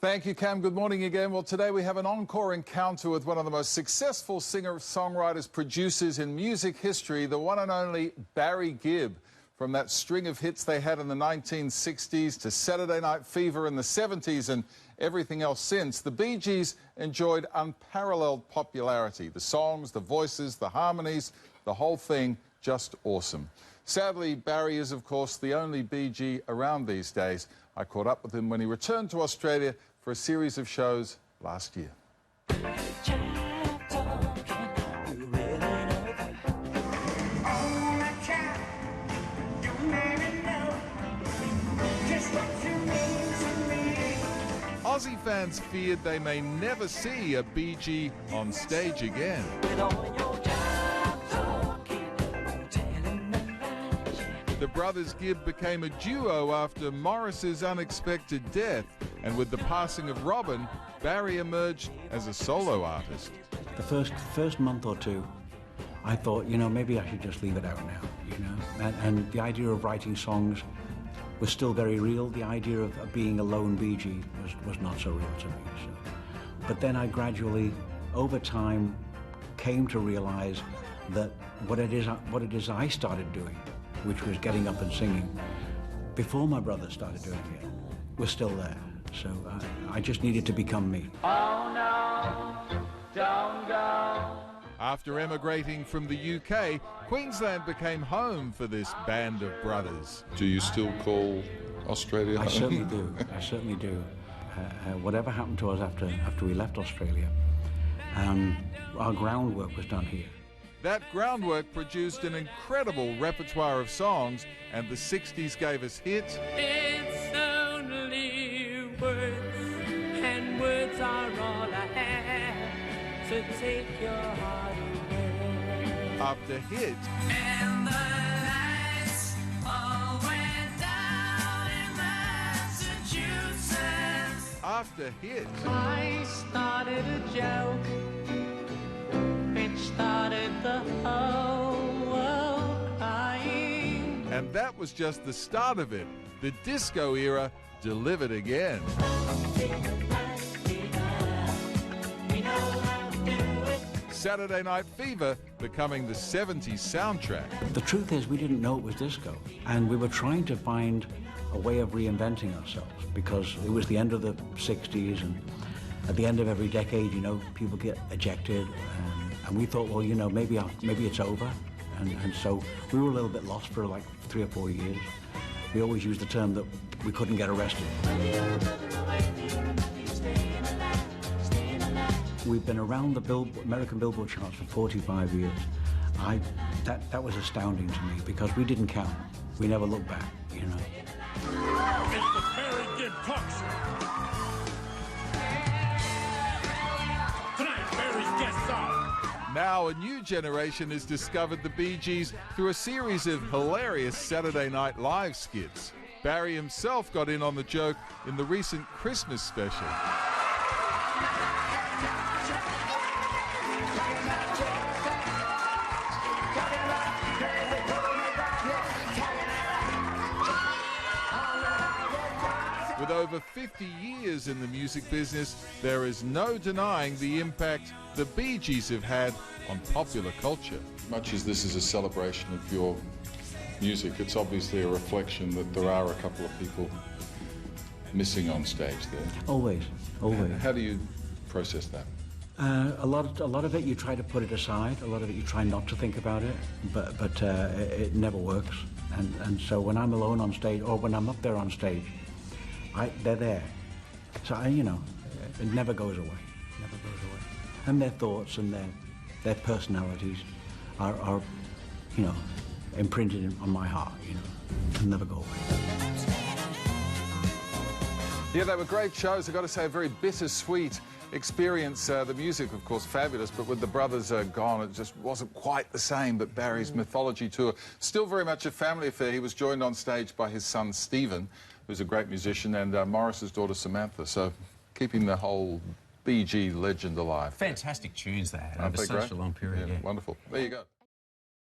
Thank you, Cam. Good morning again. Well, today we have an encore encounter with one of the most successful singer-songwriters, producers in music history, the one and only Barry Gibb. From that string of hits they had in the 1960s to Saturday Night Fever in the 70s and everything else since, the Bee Gees enjoyed unparalleled popularity. The songs, the voices, the harmonies, the whole thing just awesome. Sadly, Barry is, of course, the only Bee Gee around these days. I caught up with him when he returned to Australia for a series of shows last year. Aussie fans feared they may never see a Bee Gee on stage again. The brothers Gibb became a duo after Morris's unexpected death, and with the passing of Robin, Barry emerged as a solo artist. The first month or two, I thought, maybe I should just leave it out now, and the idea of writing songs was still very real. The idea of being a lone Bee Gee was not so real to me. But then I gradually, over time, came to realize that what it is I started doing, which was getting up and singing, before my brother started doing it, was still there. So I just needed to become me. Oh no, don't go. After emigrating from the UK, Queensland became home for this band of brothers. Do you still call Australia home? I certainly do. I certainly do. Whatever happened to us after we left Australia, our groundwork was done here. That groundwork produced an incredible repertoire of songs, and the 60s gave us hits. It's only words, and words are all I have to take your heart away. After hit. And the lights all went down in Massachusetts. After hit. I started a joke. Started the whole world crying. And that was just the start of it. The disco era delivered again. Saturday Night Fever becoming the 70s soundtrack. The truth is, we didn't know it was disco, and we were trying to find a way of reinventing ourselves, because it was the end of the 60s, and at the end of every decade, people get ejected. And we thought, well, maybe it's over. And so we were a little bit lost for like 3 or 4 years. We always used the term that we couldn't get arrested. We've been around the American Billboard charts for 45 years. That was astounding to me, because we didn't count. We never looked back, It's the Barry Gibb Talk Show. Tonight, Barry's guests are... Now a new generation has discovered the Bee Gees through a series of hilarious Saturday Night Live skits. Barry himself got in on the joke in the recent Christmas special. With over 50 years in the music business, there is no denying the impact the Bee Gees have had on popular culture. Much as this is a celebration of your music, it's obviously a reflection that there are a couple of people missing on stage there. Always, always. How do you process that? A lot of it, you try to put it aside. A lot of it, you try not to think about it, but it never works. And so when I'm alone on stage, or when I'm up there on stage, they're there. So it never goes away. Never goes away. And their thoughts and their personalities are imprinted on my heart. They'll never go away. Yeah, they were great shows. I've got to say, a very bittersweet experience. The music, of course, fabulous, but with the brothers gone, it just wasn't quite the same. But Barry's Mythology tour, still very much a family affair. He was joined on stage by his son, Stephen, who's a great musician, and Morris's daughter, Samantha. So keeping the whole Bee Gee legend alive. Fantastic tunes they had over such a long period. Yeah, wonderful. There you go.